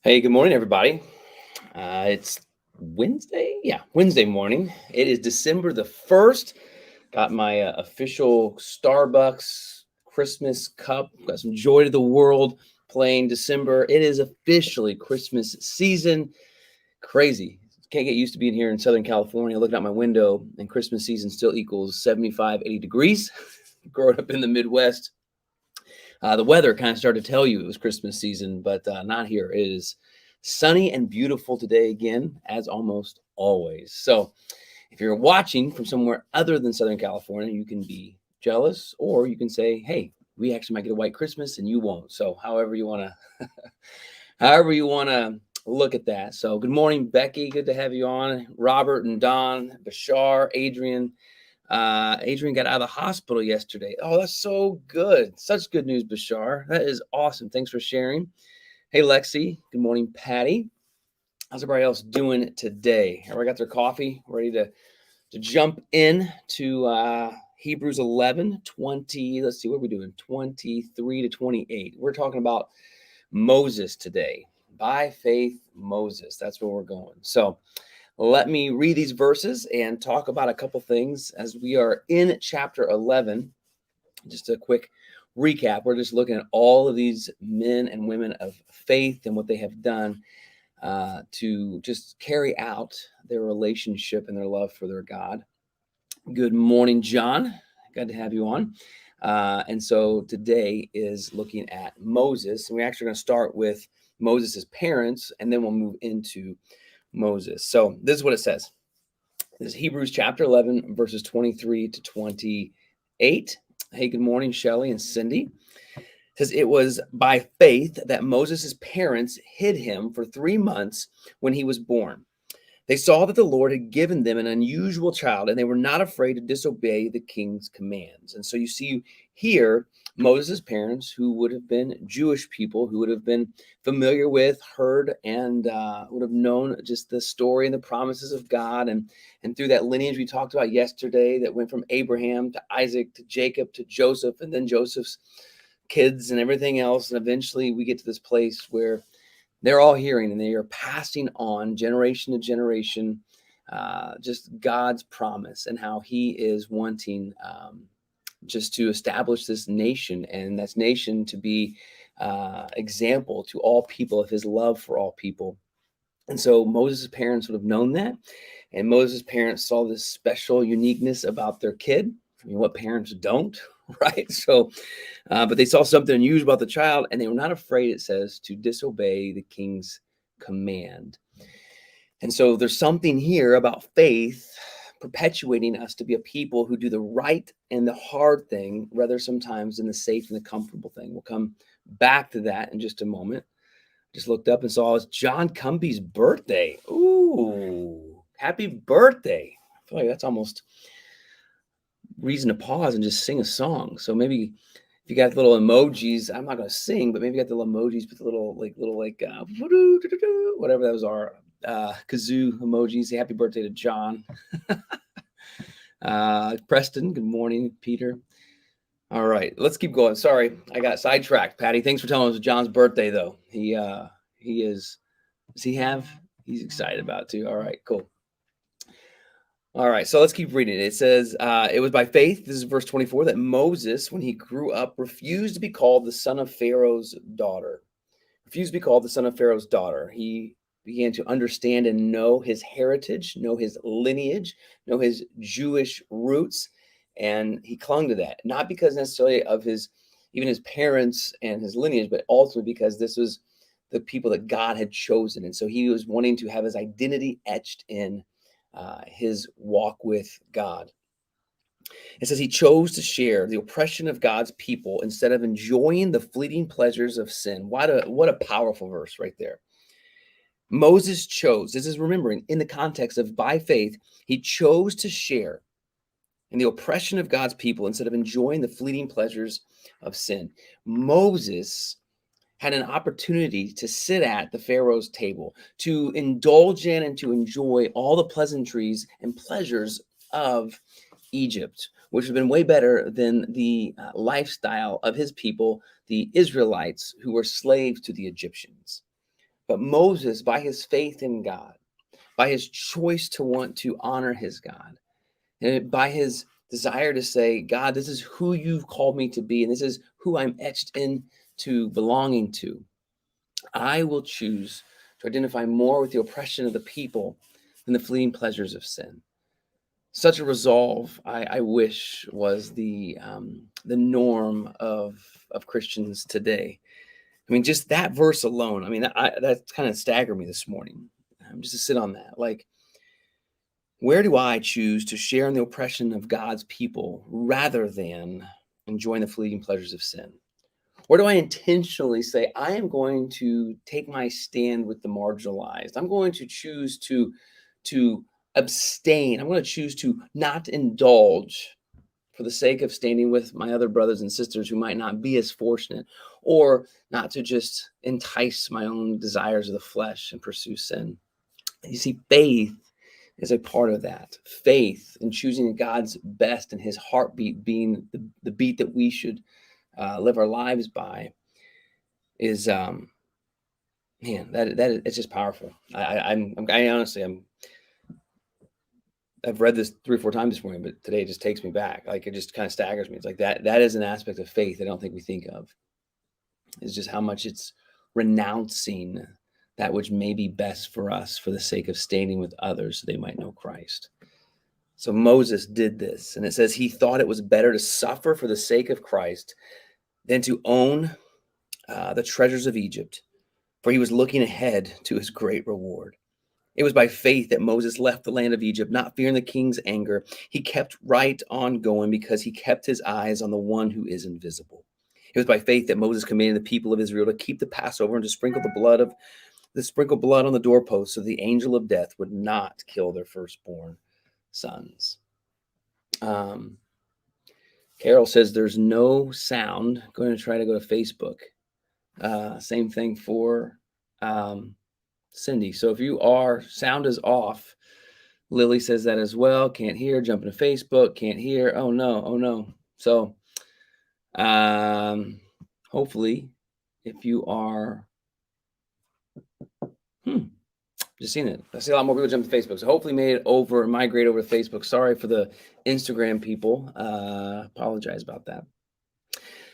Hey, good morning, everybody. It's Wednesday. Yeah, Wednesday morning. It is December the 1st. Got my official Starbucks Christmas cup. Got some Joy to the World playing December. It is officially Christmas season. Crazy. Can't get used to being here in Southern California, looking out my window, and Christmas season still equals 75, 80 degrees. Growing up in the Midwest, the weather kind of started to tell you it was Christmas season, but not here. It is sunny and beautiful today again, as almost always. So, if you're watching from somewhere other than Southern California, you can be jealous, or you can say, "Hey, we actually might get a white Christmas, and you won't." So, however you want to look at that. So, good morning, Becky. Good to have you on. Robert and Don, Bashar, Adrian. Adrian got out of the hospital yesterday. Oh, that's so good. Such good news, Bashar. That is awesome. Thanks for sharing. Hey, Lexi. Good morning, Patty. How's everybody else doing today? Everybody got their coffee, ready to jump in to Hebrews 11, 20. Let's see, what are we doing? 23 to 28. We're talking about Moses today. By faith, Moses. That's where we're going. So, let me read these verses and talk about a couple things as we are in chapter 11. Just a quick recap. We're just looking at all of these men and women of faith and what they have done to just carry out their relationship and their love for their God. Good morning, John. Good to have you on. And so today is looking at Moses, and we're actually going to start with Moses' parents, and then we'll move into Moses. So this is what it says. This is Hebrews chapter 11, verses 23 to 28. Hey, good morning, Shelley and Cindy. It says, it was by faith that Moses' parents hid him for 3 months when he was born. They saw that the Lord had given them an unusual child, and they were not afraid to disobey the king's commands. And so you see here Moses' parents, who would have been Jewish people, who would have been familiar with, heard, and would have known just the story and the promises of God. And through that lineage we talked about yesterday that went from Abraham to Isaac to Jacob to Joseph, and then Joseph's kids and everything else. And eventually we get to this place where they're all hearing and they are passing on generation to generation just God's promise and how he is wanting just to establish this nation, and that nation to be example to all people of his love for all people. And so Moses' parents would have known that, and Moses' parents saw this special uniqueness about their kid. I mean, what parents don't, right? So but they saw something unusual about the child, and they were not afraid, it says, to disobey the king's command. And so there's something here about faith perpetuating us to be a people who do the right and the hard thing rather sometimes than the safe and the comfortable thing. We'll come back to that in just a moment. Just looked up and saw it's John Cumby's birthday. Ooh, happy birthday. I feel like that's almost reason to pause and just sing a song. So maybe if you got little emojis, I'm not gonna sing, but maybe you got the little emojis with the little whatever those are, kazoo emojis. Say happy birthday to John. Preston, good morning, Peter. All right, let's keep going. Sorry, I got sidetracked. Patty, thanks for telling us John's birthday though. He is. Does he have? He's excited about it too. All right, cool. All right, so let's keep reading. It says, it was by faith, this is verse 24, that Moses, when he grew up, refused to be called the son of Pharaoh's daughter. Refused to be called the son of Pharaoh's daughter. He began to understand and know his heritage, know his lineage, know his Jewish roots, and he clung to that. Not because necessarily of even his parents and his lineage, but ultimately because this was the people that God had chosen. And so he was wanting to have his identity etched in his walk with God. It says he chose to share the oppression of God's people instead of enjoying the fleeting pleasures of sin. What a powerful verse right there. Moses chose, this is remembering in the context of by faith, he chose to share in the oppression of God's people instead of enjoying the fleeting pleasures of sin. Moses had an opportunity to sit at the Pharaoh's table, to indulge in and to enjoy all the pleasantries and pleasures of Egypt, which would have been way better than the lifestyle of his people, the Israelites, who were slaves to the Egyptians. But Moses, by his faith in God, by his choice to want to honor his God, and by his desire to say, God, this is who you've called me to be, and this is who I'm etched into belonging to, I will choose to identify more with the oppression of the people than the fleeting pleasures of sin. Such a resolve, I wish, was the norm of Christians today. I mean, just that verse alone. I mean, that kind of staggered me this morning. Just to sit on that, like, where do I choose to share in the oppression of God's people rather than enjoying the fleeting pleasures of sin? Where do I intentionally say, I am going to take my stand with the marginalized? I'm going to choose to abstain. I'm going to choose to not indulge for the sake of standing with my other brothers and sisters who might not be as fortunate, or not to just entice my own desires of the flesh and pursue sin. You see, faith is a part of that. Faith in choosing God's best and his heartbeat being the beat that we should live our lives by is man, that it's just powerful. I honestly I've read this 3 or 4 times this morning, but today it just takes me back. Like, it just kind of staggers me. It's like that is an aspect of faith I don't think we think of. It's just how much it's renouncing that which may be best for us for the sake of standing with others so they might know Christ. So Moses did this, and it says he thought it was better to suffer for the sake of Christ than to own the treasures of Egypt, for he was looking ahead to his great reward. It was by faith that Moses left the land of Egypt, not fearing the king's anger. He kept right on going because he kept his eyes on the one who is invisible. It was by faith that Moses commanded the people of Israel to keep the Passover and to sprinkle blood on the doorpost so the angel of death would not kill their firstborn sons. Carol says there's no sound. I'm going to try to go to Facebook. Same thing for Cindy. So if you are, sound is off. Lily says that as well. Can't hear. Jumping to Facebook. Can't hear. Oh no. So hopefully, if you are, just seen it. I see a lot more people jump to Facebook. So hopefully migrate over to Facebook. Sorry for the Instagram people. Apologize about that.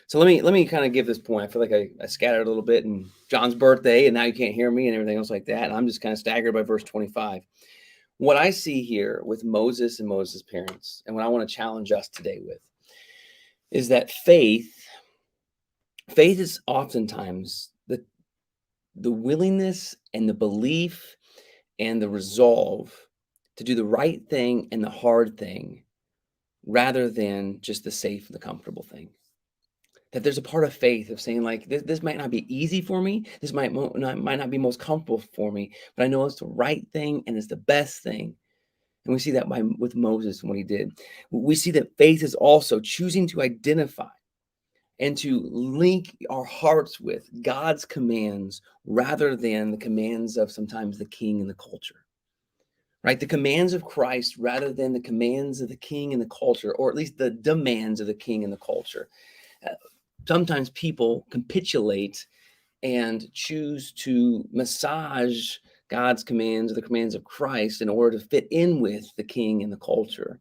So let me kind of give this point. I feel like I scattered a little bit, and John's birthday, and now you can't hear me and everything else like that. And I'm just kind of staggered by verse 25. What I see here with Moses and Moses' parents, and what I want to challenge us today with, is that faith is oftentimes the willingness and the belief and the resolve to do the right thing and the hard thing rather than just the safe and the comfortable thing. That there's a part of faith of saying, like, this might not be easy for me. This might not be most comfortable for me, but I know it's the right thing and it's the best thing. And we see that with Moses and what he did. We see that faith is also choosing to identify and to link our hearts with God's commands rather than the commands of sometimes the king and the culture. Right? The commands of Christ rather than the commands of the king and the culture, or at least the demands of the king and the culture. Sometimes people capitulate and choose to massage God's commands or the commands of Christ in order to fit in with the king and the culture.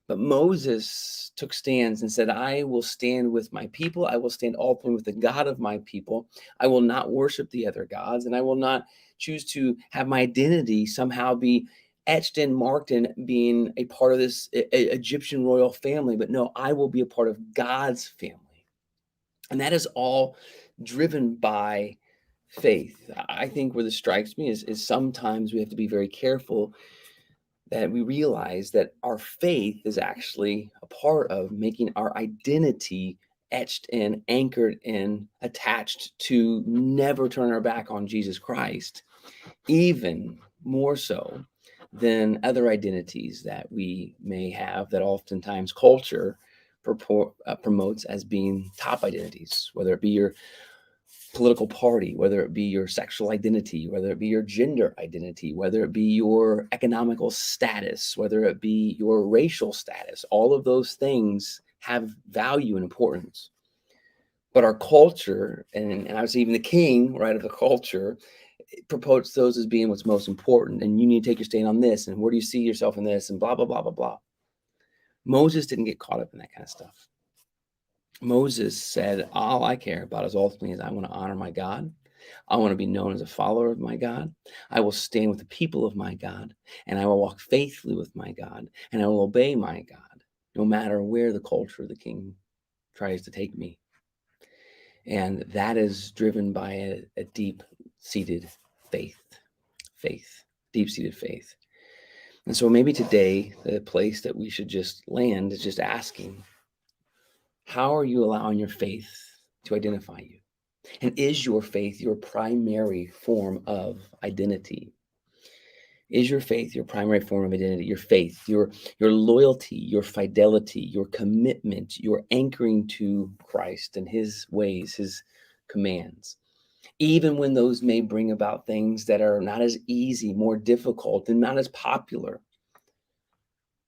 But Moses took stands and said, I will stand with my people. I will stand ultimately with the God of my people. I will not worship the other gods, and I will not choose to have my identity somehow be etched and marked in being a part of this Egyptian royal family. But no, I will be a part of God's family. And that is all driven by faith. I think where this strikes me is sometimes we have to be very careful that we realize that our faith is actually a part of making our identity etched in, anchored in, attached to never turn our back on Jesus Christ, even more so than other identities that we may have that oftentimes culture promotes as being top identities, whether it be your political party, whether it be your sexual identity, whether it be your gender identity, whether it be your economical status, whether it be your racial status. All of those things have value and importance. But our culture, and I would say even the king, right, of the culture, promotes those as being what's most important, and you need to take your stand on this, and where do you see yourself in this, and blah blah blah blah blah. Moses didn't get caught up in that kind of stuff. Moses said, all I care about is ultimately is I want to honor my God. I want to be known as a follower of my God. I will stand with the people of my God, and I will walk faithfully with my God, and I will obey my God, no matter where the culture of the king tries to take me. And that is driven by a deep-seated faith, deep-seated faith. And so maybe today, the place that we should just land is just asking, how are you allowing your faith to identify you? And is your faith your primary form of identity? Is your faith your primary form of identity? Your faith, your loyalty, your fidelity, your commitment, your anchoring to Christ and his ways, his commands. Even when those may bring about things that are not as easy, more difficult, and not as popular,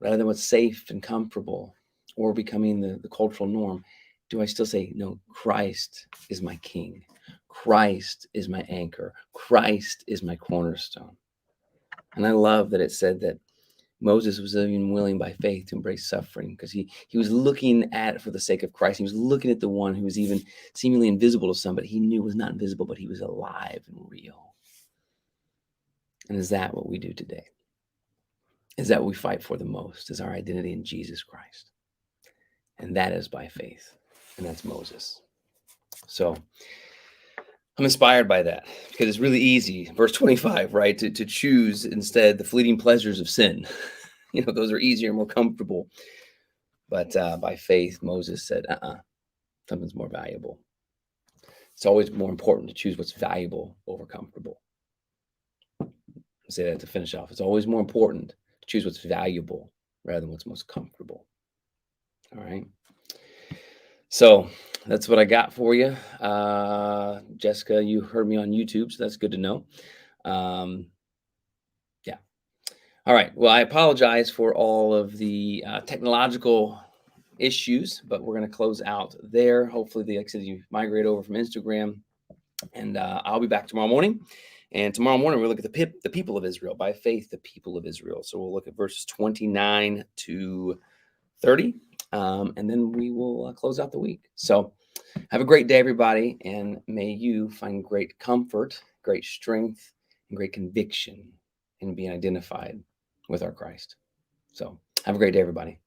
rather than what's safe and comfortable or becoming the cultural norm, do I still say, no, Christ is my king. Christ is my anchor. Christ is my cornerstone. And I love that it said that Moses was even willing by faith to embrace suffering because he was looking at it for the sake of Christ. He was looking at the one who was even seemingly invisible to some, but he knew was not invisible, but he was alive and real. And is that what we do today? Is that what we fight for the most, is our identity in Jesus Christ. And that is by faith. And that's Moses. So I'm inspired by that because it's really easy. Verse 25, right? To choose instead the fleeting pleasures of sin. Those are easier and more comfortable. But by faith, Moses said, something's more valuable. It's always more important to choose what's valuable over comfortable. I'll say that to finish off. It's always more important to choose what's valuable rather than what's most comfortable. All right. So that's what I got for you. Jessica, you heard me on YouTube, so that's good to know. Yeah. All right. Well, I apologize for all of the technological issues, but we're going to close out there. Hopefully, like I said, you migrate over from Instagram, and I'll be back tomorrow morning. And tomorrow morning, we'll look at the people of Israel, by faith, the people of Israel. So we'll look at verses 29 to 30. And then we will close out the week. So have a great day, everybody. And may you find great comfort, great strength, and great conviction in being identified with our Christ. So have a great day, everybody.